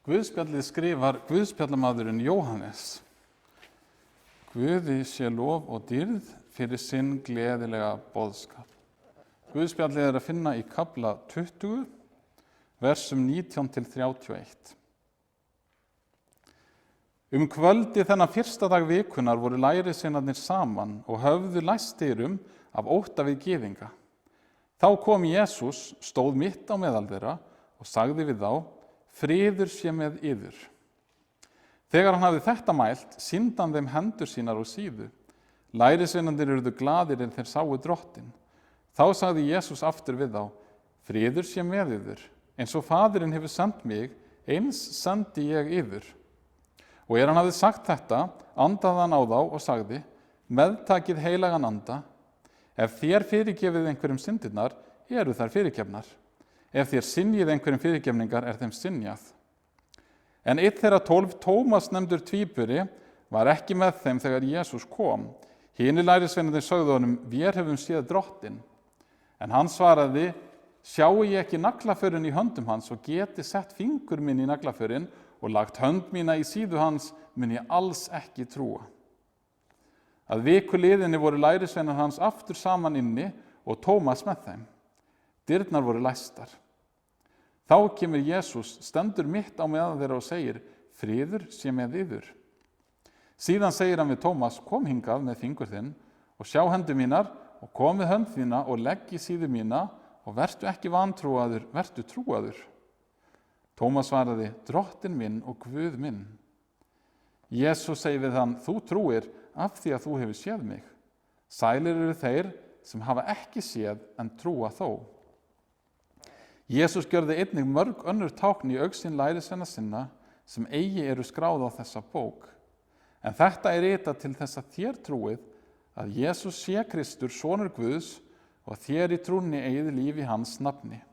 Guðspjallið skrifar Guðspjallamaðurinn Jóhannes. Guði sé lof og dýrð fyrir sinn gleðilega boðskap. Guðspjallið að finna í kafla 20, versum 19-31. Kvöldi þennan fyrsta dag vikunar voru lærisveinarnir saman og höfðu læst dyrum af ótta við gyðinga. Þá kom Jesús, stóð mitt á meðal þeirra og sagði við þá: friður sé með yður. Þegar hann hafði þetta mælt, sýndi hann þeim hendur sínar og síðu. Lærisveinarnir urðu glaðir en þeir sáu Drottinn. Þá sagði Jesús aftur við þá: friður sé með yður, eins og Faðirinn hefur sendt mig, eins sendi ég yður. Og hann hafði sagt þetta, andaði hann á þá og sagði: meðtakið heilagan anda. Ef þér fyrirgefið einhverjum syndirnar, eru þær fyrirgefnar. Ef þér synjið einhverjum fyrirgefningar, þeim synjað. En einn þeirra 12, Tómas nefndur tvíburi, var ekki með þeim þegar Jesús kom. Hinir lærisveinarnir sögðu honum: vér höfum séð Drottinn. En hann svaraði: sjái ég ekki naglaförin í höndum hans og geti sett fingur minn í naglaförin og lagt hönd mína í síðu hans, mun ég alls ekki trúa. Að viku liðinni voru lærisveinar hans aftur saman inni og Tómas með þeim. Dyrnar voru læstar. Þá kemur Jesús, stendur mitt á meðal þeirra og segir: friður sé með yður. Síðan segir hann við Tómas: kom hingað með fingur þinn og sjá hendur mínar, og kom með hönd þína og legg í síðu mína, og vertu ekki vantrúaður, vertu trúaður. Tómas svaraði: Drottinn minn og Guð minn. Jesús segir við hann: þú trúir af því að þú hefur séð mig. Sælir eru þeir sem hafa ekki séð en trúa þó. Jesús gjörði einnig mörg önnur tákn í augsýn lærisveina sinna sem eigi eru skráð á þessa bók. En þetta ritað til þess að þér trúið að Jesús sé Kristur, sonur Guðs, og þér í trúnni eigið líf í hans nafni.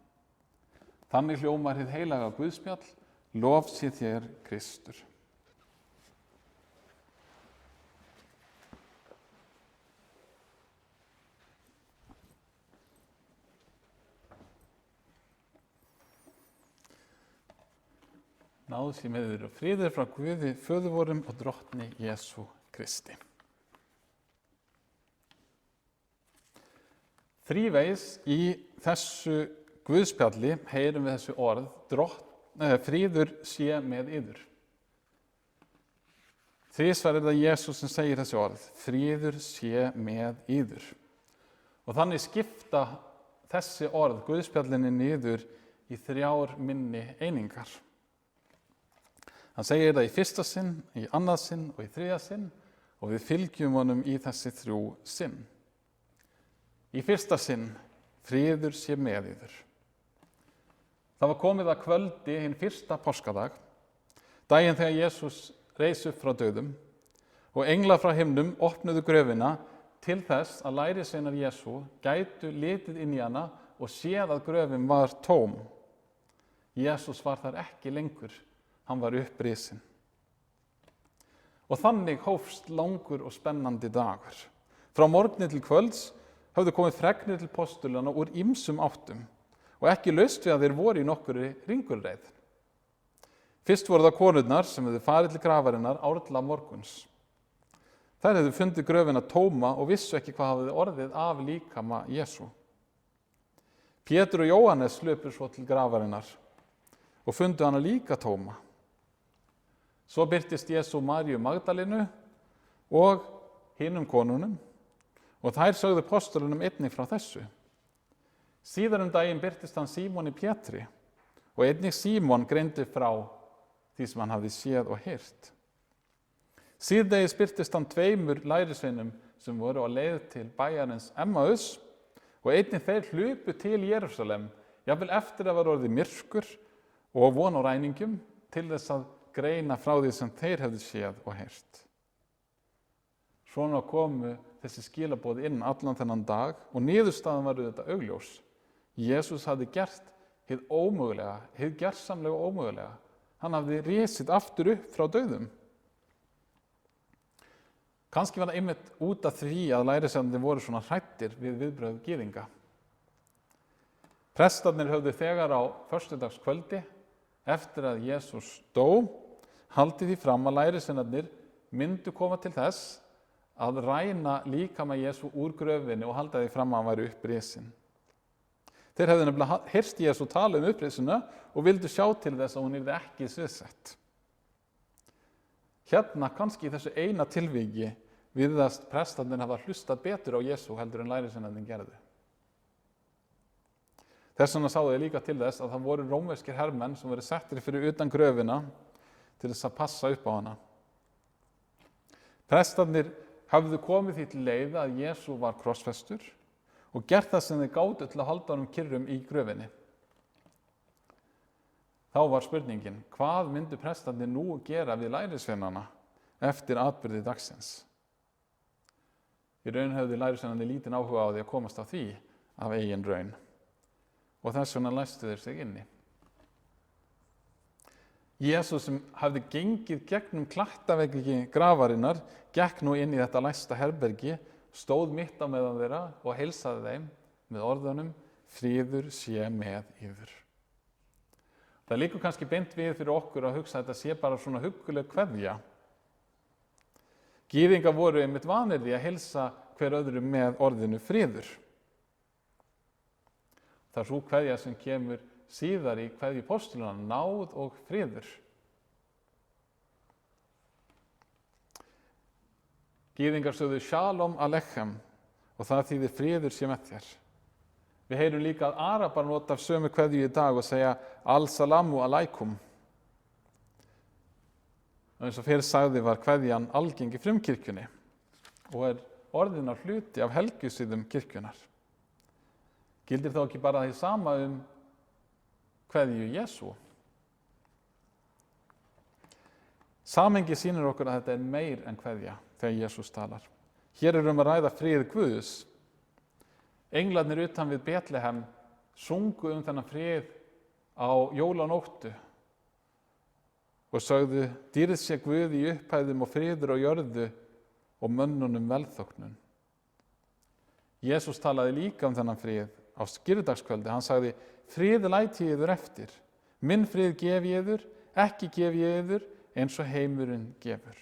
Þannig hljómar hið heilaga Guðspjall: lof sé þér Kristur. Náð sé með þér og friður frá Guði, föður vorum og Drottni Jesú Kristi. Þrívegis í þessu Guðspjalli heyrum við þessu orð: friður sé með yður. Þrisvar er það Jesús sem segir þessi orð: friður sé með yður. Og þannig skipta þessi orð Guðspjallinni niður í 3 minni einingar. Hann segir það í fyrsta sinn, í annað sinn og í 3. sinn, og við fylgjum honum í þessi 3 sinn. Í fyrsta sinn: friður sé með yður. Það var komið að kvöldi hinn fyrsta páskadag, daginn þegar Jesús reis upp frá dauðum, og englar frá himnum opnuðu gröfina til þess að lærisveinar Jesú gætu litið inn í hana og séð að gröfin var tóm. Jesús var þar ekki lengur, hann var upprisinn. Og þannig hófst langur og spennandi dagur. Frá morgni til kvölds höfðu komið fregnir til postulana úr ýmsum áttum, og ekki laust við að þeir voru í nokkurri ringulreið. Fyrst voru það konurnar sem hefðu farið til grafarinnar árla morguns. Þær hefðu fundið gröfina tóma og vissu ekki hvað hafði orðið af líkama Jesú. Pétur og Jóhannes slupur svo til grafarinnar og fundu hana líka tóma. Svo birtist Jesú Maríu Magdalenu og hinum konunum, og þær sögðu postulunum einnig frá þessu. Síðar daginn birtist hann Símoni Pétri, og einnig Símon greindi frá því sem hann hafði séð og heyrt. Síðdegis birtist hann 2 lærisveinum sem voru á leið til bæjarins Emmaus, og einnig þeir hlupu til Jerúsalem, jafnvel eftir að var orðið myrkur og von á ræningum, til þess að greina frá því sem þeir hefðu séð og heyrt. Svona komu þessi skilaboð inn allan þennan dag, og niðurstaðan var þetta augljós. Jesús hafði gert hið ómögulega, hið gersamlega ómögulega. Hann hafði risið aftur upp frá dauðum. Kannski var það einmitt út af því að lærisveinarnir voru svona hræddir við viðbrögð gyðinga. Prestarnir höfðu þegar á föstudagskvöldi eftir að Jesús dó, haldið því fram að lærisveinarnir myndu koma til þess að ræna líkama Jesú úr gröfinni og halda því fram að hann væri upprisinn. Þeir hefðu nefnilega heyrt Jesú tala upprisuna og vildu sjá til þess að hún yrði ekki sviðsett. Hérna, kannski í þessu eina tilviki, virðast prestarnir hafa hlustað betur á Jesú heldur en lærisveinarnir gerðu. Þess vegna sáu þeir líka til þess að það voru rómverskir hermenn sem voru settir fyrir utan gröfina til þess að passa upp á hana. Prestarnir hafðu komið því til leið að Jesú var krossfestur og gert það sem þeir gátu til að halda honum kyrrum í gröfinni. Þá var spurningin, hvað myndu prestarnir nú gera við lærisveinana eftir atburði dagsins? Í raun höfðu lærisveinarnir lítinn áhuga á því að komast á því af eigin raun og þess vegna læstu þeir sig inni. Jesús sem hafði gengið gegnum klattaveggi grafarinnar, gekk nú inn í þetta læsta herbergi, stóð mitt á meðan þeirra og heilsaði þeim með orðunum, friður sé með yður. Það líkur kannski beint við fyrir okkur að hugsa að þetta sé bara svona hugguleg kveðja. Gyðingar voru einmitt vanir því að heilsa hver öðrum með orðinu friður. Það er sú kveðja sem kemur síðar í kveðju postulana, náð og friður. Gyðingar sögðu shalom alechem og það þýðir friður sé með þér. Við heyrum líka að Arabar nota sömu kveðju í dag og segja al-salamu alaikum. Og eins og fyrr sagði var kveðjan algeng í frumkirkjunni og er orðin af hluti af helgjusiðum kirkjunar. Gildir þá ekki bara því sama kveðju Jesú? Samhengi sýnir okkur að þetta er meir en kveðja þegar Jesús talar. Hér er að ræða frið Guðs. Englarnir utan við Betlehem sungu þennan frið á jólanóttu og sögðu, dýrð sé Guð í upphæðum og friður á jörðu og mönnunum velþóknun. Jesús talaði líka þennan frið á skírðardagskvöldi. Hann sagði, frið læt ég yður eftir, minn frið gef ég yður, ekki gef ég yður eins og heimurinn gefur.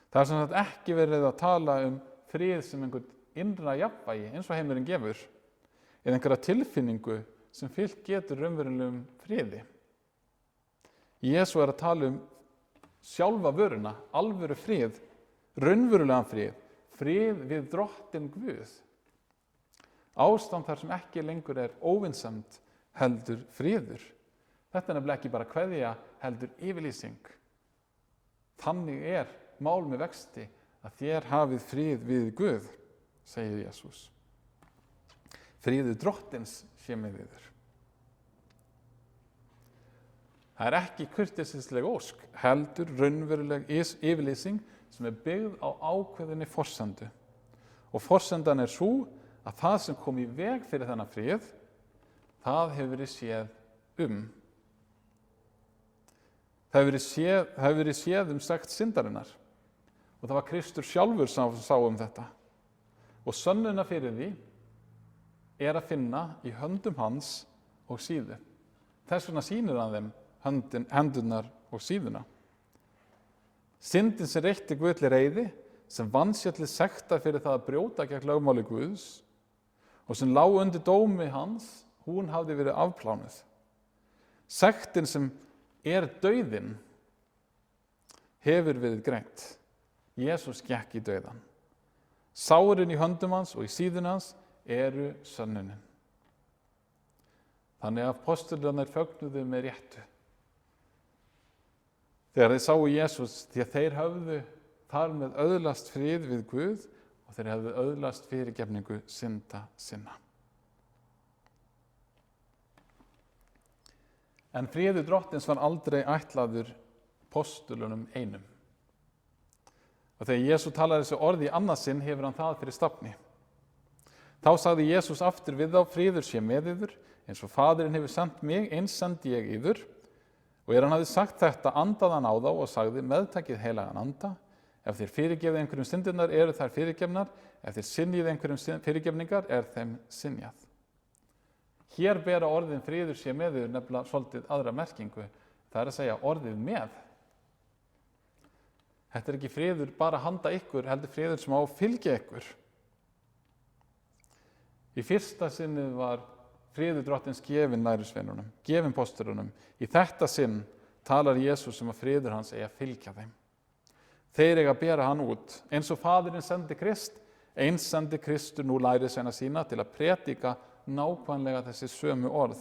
Það er sem sagt ekki verið að tala frið sem einhvern innra jafnvægi eins og heimurinn gefur, eða einhverja tilfinningu sem fylgt getur raunverulegum friði. Jesú er að tala sjálfa vöruna, alvöru frið, raunverulegan frið, frið við drottinn Guð. Ástand þar sem ekki lengur er óvinsemd heldur friður. Þetta er nefnilega ekki bara kveðja heldur yfirlýsing. Þannig er mál með vexti að þér hafið frið við Guð, segir Jesús. Friður drottins sé með yður. Það er ekki kurteisisleg ósk, heldur raunveruleg yfirlýsing sem er byggð á ákveðinni forsendu. Og forsendan er sú að það sem kom í veg fyrir þennan frið, það hefur verið séð Það hefur verið séð sekt syndarinnar. Og það var Kristur sjálfur sem sá þetta. Og sönnuna fyrir því er að finna í höndum hans og síðu. Þess vegna sýnir hann þeim hendurnar og síðuna. Syndin sem reitti Guðli reiði, sem vansjallið sekta fyrir það að brjóta gegn lögmáli Guðs og sem lá undir dómi hans, hún hafði verið afplánuð. Sektin sem er dauðinn hefur verið greitt. Jesús gekk í dauðan. Sárin í höndum hans og í síðun hans eru sönnunin. Þannig að apostlarnir fögnuðu með réttu. Þegar þeir sáu Jesús, því að þeir höfðu þar með öðlast frið við Guð og þeir höfðu öðlast fyrirgefningu synda sinna. En friður drottins var aldrei ætlaður postulunum einum. Og þegar Jesús talaði þessu orði í annað sinn hefur hann það fyrir stafni. Þá sagði Jesús aftur við þá, friður sé með yður, eins og Faðirinn hefur sendt mig, eins sendi ég yður. Og hann hafði sagt þetta, andaði hann á þá og sagði, meðtakið heilagan anda. Ef þér fyrirgefið einhverjum syndirnar eru þær fyrirgefnar, ef þér synjið einhverjum fyrirgefningar er þeim synjað. Hér bera orðin friður sé með yður nefnilega svolítið aðra merkingu. Það að segja orðið með. Þetta ekki friður bara handa ykkur, heldur friður sem á að fylgja ykkur. Í fyrsta sinni var friður drottins gefinn lærisveinunum, gefinn postulunum. Í þetta sinn talar Jesús að friður hans eigi að fylgja þeim. Þeir eiga að bera hann út. Eins og Faðirinn sendi Krist, eins sendi Kristur nú lærisveina sína til að predika nákvæmlega þessi sömu orð.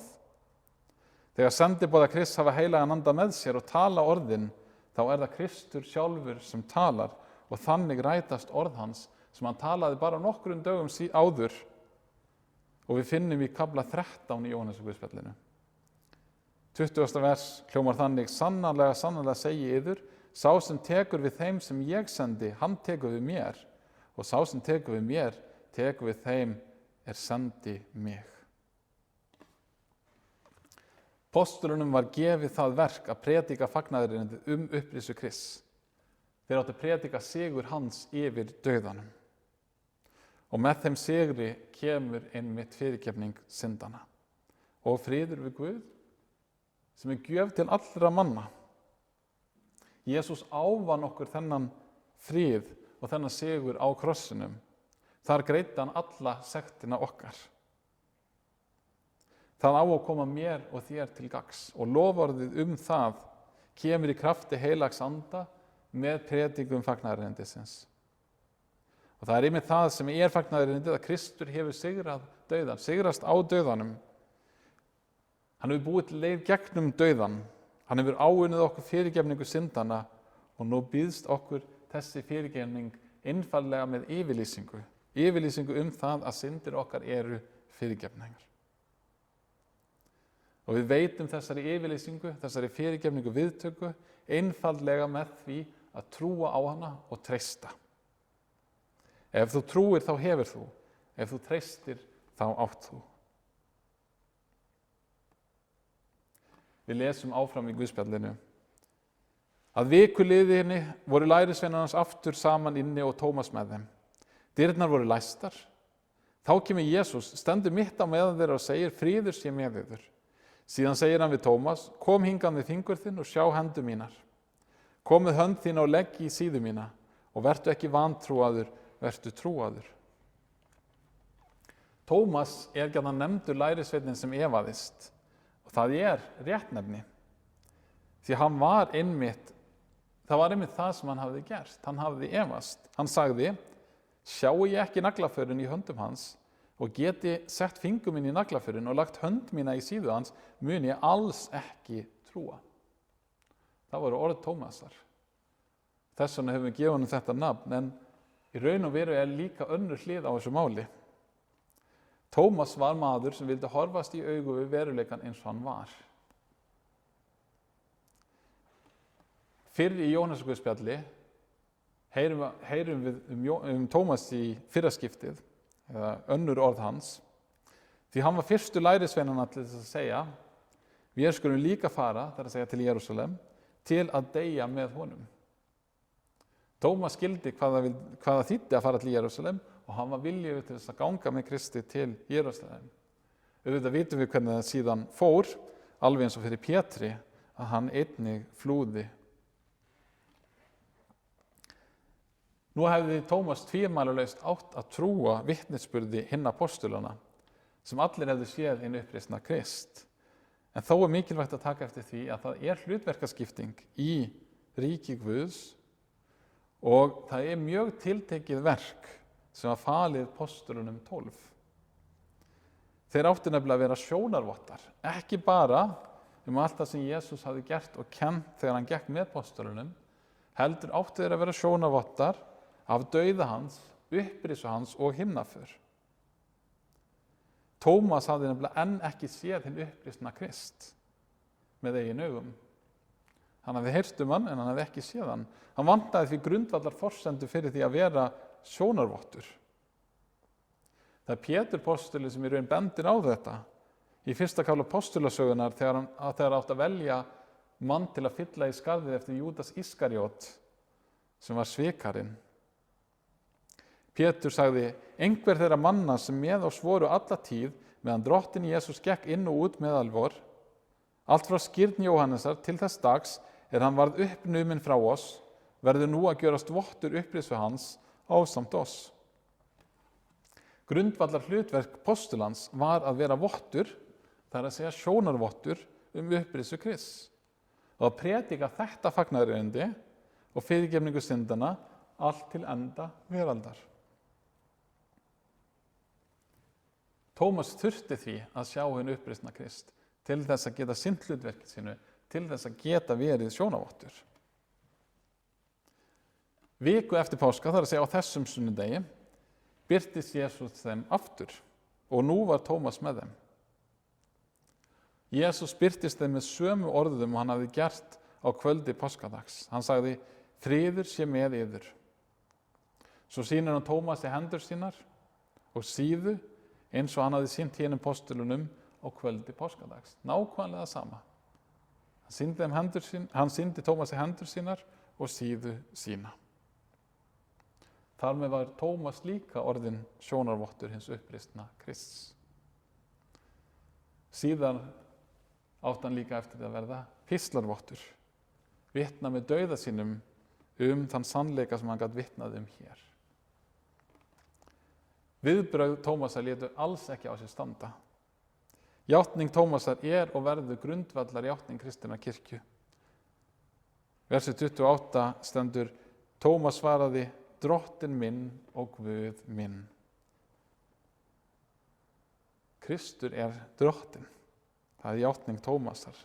Þegar sendiboðar Krists hafa heilagan anda með sér og tala orðin, þá það Kristur sjálfur sem talar og þannig rætast orð hans sem hann talaði bara nokkrum dögum áður og við finnum í kafla 13 í Jóhannesarguðspjallinu. 20. vers hljómar þannig: sannarlega, sannarlega segi yður, sá sem tekur við þeim sem ég sendi, hann tekur við mér, og sá sem tekur við mér, tekur við þeim sendi mig. Postulunum var gefið það verk að predika fagnaðarerindið upprisu Krists. Þeir áttu að predika sigur hans yfir dauðanum. Og með þeim sigri kemur einmitt fyrirgefning syndana og friður við Guð sem gjöf til allra manna. Jesús ávann okkur þennan frið og þennan sigur á krossinum. Þar greiddi hann alla sektina okkar. Það á að koma mér og þér til gagns og loforðið það kemur í krafti heilags anda með predikun fagnaðarerindisins. Og það einmitt það sem fagnaðarerindið, að Kristur hefur sigrað dauðan, sigrast á dauðanum. Hann hefur búið til leið gegnum dauðan. Hann hefur áunnið okkur fyrirgefningu syndana og nú býðst okkur þessi fyrirgefning einfaldlega með yfirlýsingu. Yfirlýsingu það að syndir okkar eru fyrirgefningar. Og við veitum þessari yfirlýsingu, þessari fyrirgefningu viðtöku, einfaldlega með því að trúa á hana og treysta. Ef þú trúir þá hefur þú, ef þú treystir þá átt þú. Við lesum áfram í Guðspjallinu. Að vikuliðinni voru lærisveinar hans aftur saman inni og Tómas með þeim. Dyrnar voru læstar. Þá kemur Jesús, stendur mitt á meðan þeirra og segir: friður sé með yður. Síðan segir hann við Tómas: kom hingað með fingur þinn og sjá hendur mínar. Kom með hönd þína og legg í síðu mína og vertu ekki vantrúaður, vertu trúaður. Tómas gjarnan nefndur lærisveinn sem efaðist og það réttnefni. Því hann var einmitt það sem hann hafði gert. Hann hafði efast. Hann sagði: sjái ég ekki naglaförin í höndum hans og geti sett fingur minn í naglaförin og lagt hönd mína í síðu hans, mun ég alls ekki trúa. Það voru orð Tómasar. Þess vegna höfum við gefið honum þetta nafn, en í raun og veru líka önnur hlið á þessu máli. Tómas var maður sem vildi horfast í augu við veruleikann eins og hann var. Fyrr í Jóhannesarguðspjalli heyrum við Tómas í fyrra skiptið, eða önnur orð hans, því hann var fyrstu lærisveinanna til þess að segja: við skulum líka fara, það að segja til Jerúsalem, til að deyja með honum. Tómas skildi hvað það þýddi að fara til Jerúsalem og hann var viljugur til þess að ganga með Kristi til Jerúsalem. Auðvitað vitum við hvernig það síðan fór, alveg eins og fyrir Pétri, að hann einnig flúði. Nú hefði Tómas tvímælalaust átt að trúa vitnisburði hinna postulana sem allir hefðu séð hinn uppreisna Krist. En þó mikilvægt að taka eftir því að það hlutverkaskipting í ríki Guðs og það mjög tiltekið verk sem var falið postulunum 12. Þeir áttu nefnilega að vera sjónarvottar, ekki bara allt það sem Jesús hafði gert og kennt þegar hann gekk með postulunum, heldur áttu þeir að vera sjónarvottar af dauða hans, upprisu hans og himnaför. Tómas hafði nefnilega enn ekki séð hinn upprisna Krist með eigin augum. Hann hafði heyrt hann, en hann hafði ekki séð hann. Hann vantaði því grundvallar forsendur fyrir því að vera sjónarvottur. Það Pétur postuli sem í raun bendir á þetta í fyrsta kafla postulasögunar þegar hann átti að velja mann til að fylla í skarðið eftir Júdas Ískariot sem var svikarinn. Pétur sagði: einhver þeirra manna sem með oss voru alla tíð meðan drottin Jesús gekk inn og út meðal vor, allt frá skírn Jóhannesar til þess dags hann varð uppnuminn frá oss, verður nú að gjörast vottur upprisu hans ásamt oss. Grundvallar hlutverk postulans var að vera vottur, það að segja sjónarvottur upprisu Krists, og að predika þetta fagnaðarerindi og fyrirgefningu syndana allt til enda veraldar. Tómas þurfti því að sjá hinn uppreisna Krist til þess að geta sinnt hlutverkið sínu, til þess að geta verið sjónarvottur. Viku eftir páska, það að segja á þessum sunnudegi, birtist Jesús þeim aftur og nú var Tómas með þeim. Jesús birtist þeim með sömu orðum og hann hafði gert á kvöldi páskadags. Hann sagði, friður sé með yður. Svo sýnir hann Tómasi hendur sínar og síðu eins og hann hafði sýnt hinum postulunum á kvöldi páskadags. Nákvæmlega sama. Hann sýndi Tómasi hendur sínar og síðu sína. Þar með var Tómas líka orðinn sjónarvottur hins uppreisna Krists. Síðan átti hann líka eftir að verða píslarvottur, vitna með dauða sínum þann sannleika sem hann gat vitnað hér. Viðbrögð Tómasar létu alls ekki á sér standa. Játning Tómasar og verður grundvallar játning kristinnar kirkju. Versi 28 stendur, Tómas svaraði, drottin minn og Guð minn. Kristur drottin. Það játning Tómasar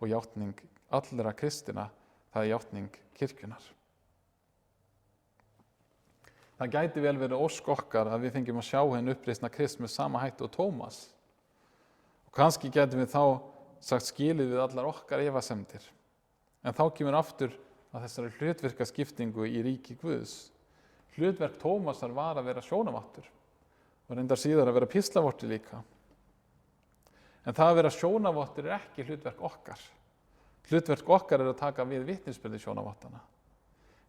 og játning allra kristina, það játning kirkjunar. Það gæti vel verið ósk okkar að við fengjum að sjá hinn uppreisna Krist með sama hætti og Tómas. Og kannski gætum við þá sagt skilið við allar okkar efasemdir. En þá kemur aftur að þessari hlutverkaskiptingu í ríki Guðs. Hlutverk Tómasar var að vera sjónarvottur og reyndar síðar að vera píslarvottur líka. En það að vera sjónarvottur ekki hlutverk okkar. Hlutverk okkar að taka við vitnisburði sjónarvottana,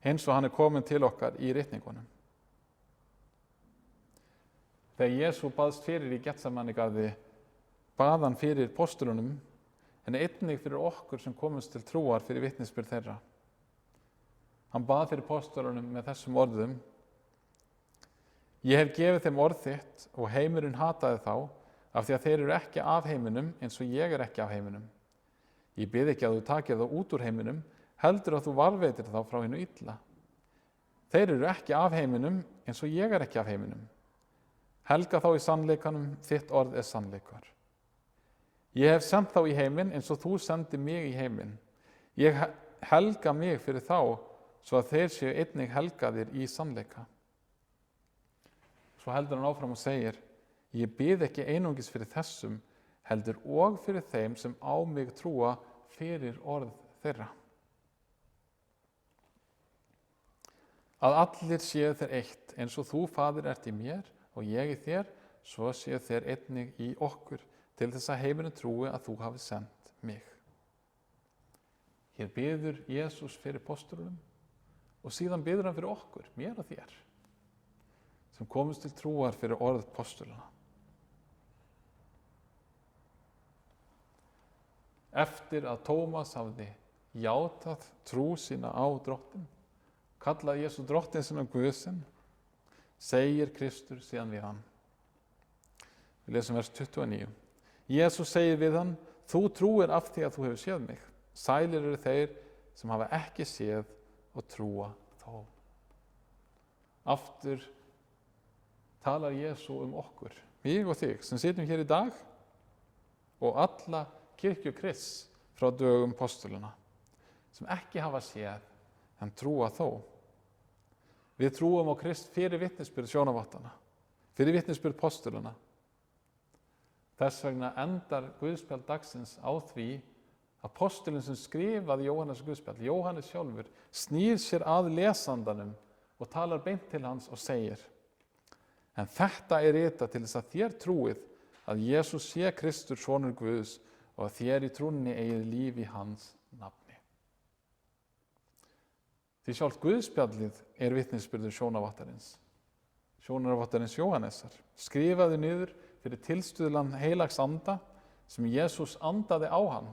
eins og hann komin til okkar í ritningunum. Þegar Jesú baðst fyrir í Getsemanigarði, bað hann fyrir postulunum, en einnig fyrir okkur sem komumst til trúar fyrir vitnisburð þeirra. Hann bað fyrir postulunum með þessum orðum, ég hef gefið þeim orð þitt og heimurinn hataði þá, af því að þeir eru ekki af heiminum eins og ég ekki af heiminum. Ég bið ekki að þú takir þá út úr heiminum, heldur að þú varðveitir þá frá hinu illa. Þeir eru ekki af heiminum eins og ég ekki af heiminum. Helga þá í sannleikanum, þitt orð sannleikar. Ég hef sendt þá í heiminn eins og þú sendi mig í heiminn. Ég helga mig fyrir þá, svo að þeir séu einnig helgaðir í sannleika. Svo heldur hann áfram og segir, ég bið ekki einungis fyrir þessum, heldur og fyrir þeim sem á mig trúa fyrir orð þeirra. Að allir séu þeir eitt, eins og þú, Faðir, ert í mér og ég í þér, svo séu þeir einnig í okkur, til þess að heimurinn trúi að þú hafi sendt mig. Hér biður Jesús fyrir postulunum og síðan biður hann fyrir okkur, mér og þér, sem komumst til trúar fyrir orð postulana. Eftir að Tómas hafði játað trú sína á drottin, kallaði Jesú drottin sinna Guð sinn, segir Kristur síðan við hann. Við lesum vers 29. Jesús segir við hann, þú trúir af því að þú hefur séð mig. Sælir eru þeir sem hafa ekki séð og trúa þó. Aftur talar Jesú okkur, mig og þig, sem sitjum hér í dag og alla kirkju Krists frá dögum postulana, sem ekki hafa séð en trúa þó. Við trúum á Krist fyrir vitnisburð sjónarvottana, fyrir vitnisburð postulana. Þess vegna endar Guðspjall dagsins á því að postulinn sem skrifaði Jóhannes Guðspjall, Jóhannes sjálfur, snýr sér að lesandanum og talar beint til hans og segir, en þetta ritað til þess að þér trúið að Jesús sé Kristur sonur Guðs og að þér í trúnni eigið líf í hans nafni. Því sjálft Guðspjallið vitnisburður sjónarvottarins Jóhannesar, skrifaði niður fyrir tilstuðlan heilags anda sem Jesús andaði á hann.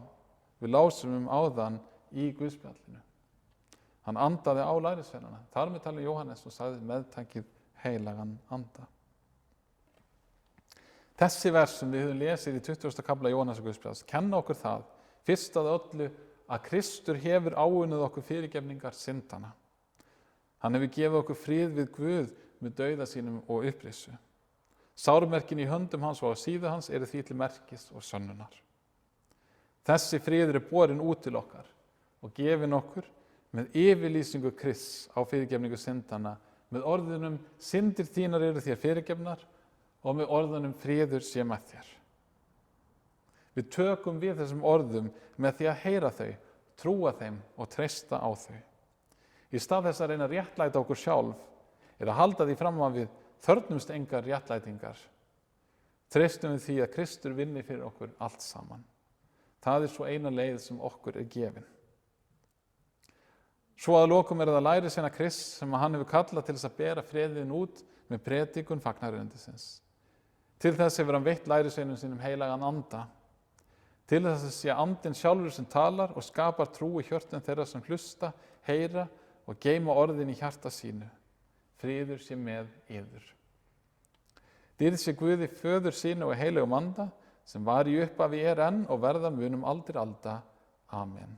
Við lásum áðan í Guðspjallinu. Hann andaði á lærisveinana. Þar með talið Jóhannes og sagði meðtakið heilagan anda. Þessi vers sem við höfum lesið í 20. kafla Jóhannesar Guðspjalls kenna okkur það, fyrst að öllu, að Kristur hefur áunnið okkur fyrirgefningar syndana. Hann hefur gefið okkur frið við Guð með dauða sínum og upprisu. Sármerkin í höndum hans og á síðu hans eru því til merkis og sönnunar. Þessi friður borin út til okkar og gefin okkur með yfirlýsingu Krists á fyrirgefningu syndana, með orðunum syndir þínar eru þér fyrirgefnar og með orðunum friður sé með þér. Við tökum við þessum orðum með því að heyra þau, trúa þeim og treysta á þau. Í stað þess að reyna að réttlæta okkur sjálf að halda því fram að við þörfnumst engar réttlætingar. Treystum við því að Kristur vinni fyrir okkur allt saman. Það svo eina leið sem okkur gefin. Svo að lokum það lærisveina Krists sem hann hefur kallað til þess að bera friðinn út með predikun fagnaðarerindisins. Til þess hefur hann veitt lærisveinum sínum heilagan anda. Til þess að sé andinn sjálfur sem talar og skapar trú í hjörtum þeirra sem hlusta, heyra og geyma orðin í hjarta sínu. Friður sé með yður. Dýrð sé Guði föður sínu og heilagum anda, sem var í upphafi enn og verða munum aldrei alda. Amen.